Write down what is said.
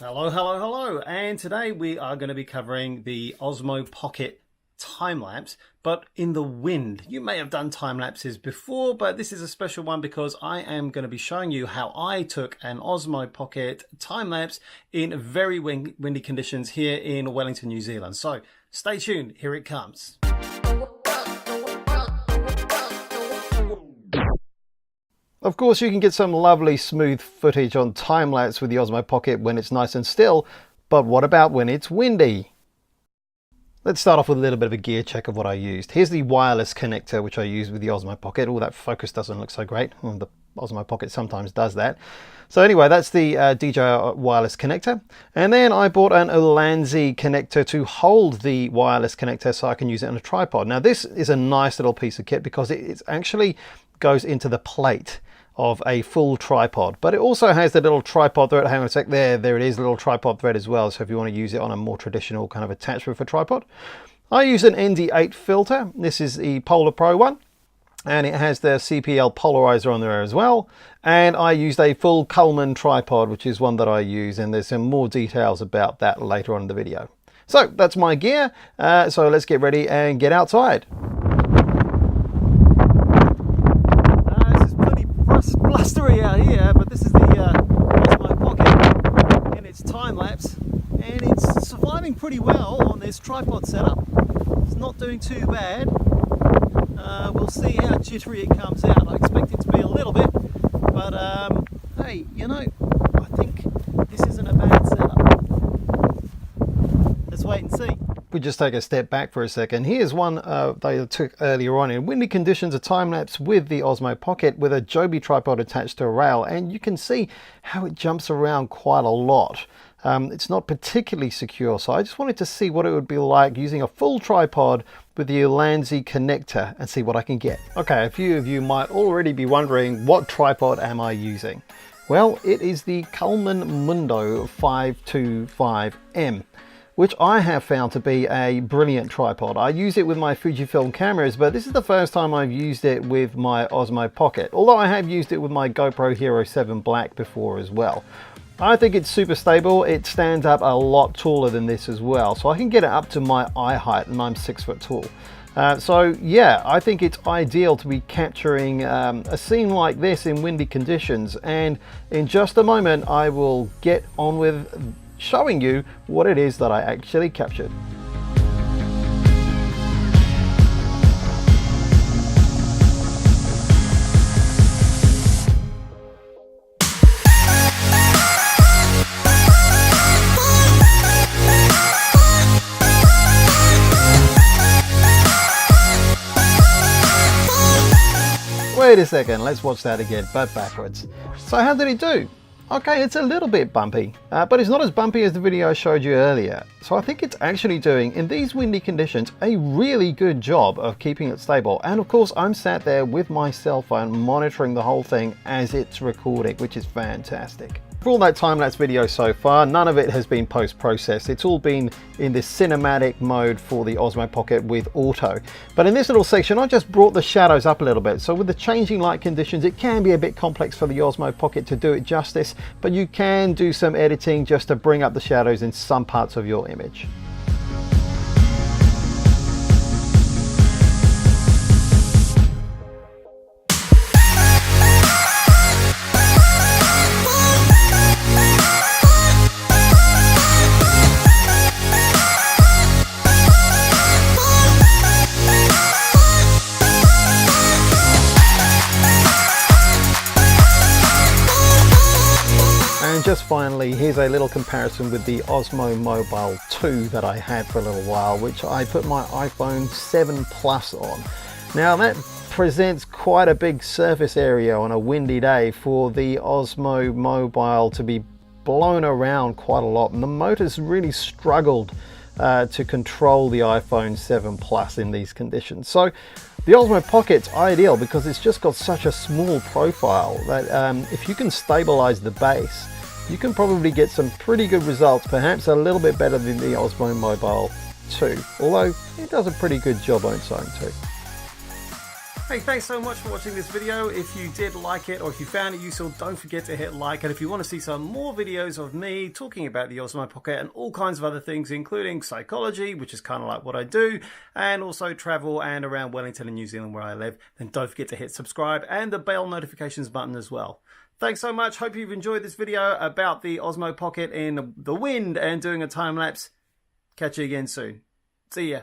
Hello, hello, hello, and today we are going to be covering the Osmo Pocket time-lapse, but in the wind. You may have done time-lapses before, but this is a special one because I am going to be showing you how I took an Osmo Pocket time-lapse in very windy conditions here in Wellington, New Zealand. So stay tuned, here it comes. Of course, you can get some lovely smooth footage on time-lapse with the Osmo Pocket when it's nice and still, but what about when it's windy? Let's start off with a little bit of a gear check of what I used. Here's the wireless connector which I used with the Osmo Pocket. Oh, that focus doesn't look so great. The Osmo Pocket sometimes does that. So anyway, that's the Dji wireless connector. And then I bought an Ulanzi connector to hold the wireless connector so I can use it on a tripod. Now this is a nice little piece of kit because it actually goes into the plate of a full tripod, but it also has the little tripod thread. Hang on a sec, there it is, a little tripod thread as well, so if you want to use it on a more traditional kind of attachment for tripod. I use an ND8 filter. This is the Polar Pro one, and it has the CPL polarizer on there as well, and I used a full Coleman tripod, which is one that I use, and there's some more details about that later on in the video. So that's my gear, so let's get ready and get outside. Blustery out here, but this is the Osmo Pocket and it's time-lapse, and it's surviving pretty well on this tripod setup. It's not doing too bad. We'll see how jittery it comes out. I expect it to be a little bit, but hey, you know, I think this isn't a bad setup. Let's wait and see. We just take a step back for a second. Here's one they took earlier on in windy conditions, a time-lapse with the Osmo Pocket with a Joby tripod attached to a rail, and you can see how it jumps around quite a lot. It's not particularly secure, so I just wanted to see what it would be like using a full tripod with the Ulanzi connector and see what I can get. Okay, a few of you might already be wondering, what tripod am I using? Well, it is the Coleman Mundo 525M. which I have found to be a brilliant tripod. I use it with my Fujifilm cameras, but this is the first time I've used it with my Osmo Pocket, although I have used it with my GoPro Hero 7 Black before as well. I think it's super stable. It stands up a lot taller than this as well, so I can get it up to my eye height, and I'm 6 foot tall. So yeah, I think it's ideal to be capturing a scene like this in windy conditions, and in just a moment I will get on with showing you what it is that I actually captured. Wait a second, let's watch that again, but backwards. So how did it do? Okay, it's a little bit bumpy, but it's not as bumpy as the video I showed you earlier. So I think it's actually doing, in these windy conditions, a really good job of keeping it stable. And of course, I'm sat there with my cell phone monitoring the whole thing as it's recording, which is fantastic. For all that time-lapse video so far, none of it has been post-processed. It's all been in this cinematic mode for the Osmo Pocket with auto. But in this little section, I just brought the shadows up a little bit. So with the changing light conditions, it can be a bit complex for the Osmo Pocket to do it justice, but you can do some editing just to bring up the shadows in some parts of your image. Just finally, here's a little comparison with the Osmo Mobile 2 that I had for a little while, which I put my iPhone 7 Plus on. Now that presents quite a big surface area on a windy day for the Osmo Mobile to be blown around quite a lot, and the motor's really struggled to control the iPhone 7 Plus in these conditions. So the Osmo Pocket's ideal because it's just got such a small profile that if you can stabilize the base, you can probably get some pretty good results, perhaps a little bit better than the Osmo Mobile 2, although it does a pretty good job on its own too. Hey, thanks so much for watching this video. If you did like it or if you found it useful, don't forget to hit like. And if you want to see some more videos of me talking about the Osmo Pocket and all kinds of other things, including psychology, which is kind of like what I do, and also travel and around Wellington and New Zealand where I live, then don't forget to hit subscribe and the bell notifications button as well. Thanks so much. Hope you've enjoyed this video about the Osmo Pocket in the wind and doing a time lapse. Catch you again soon. See ya.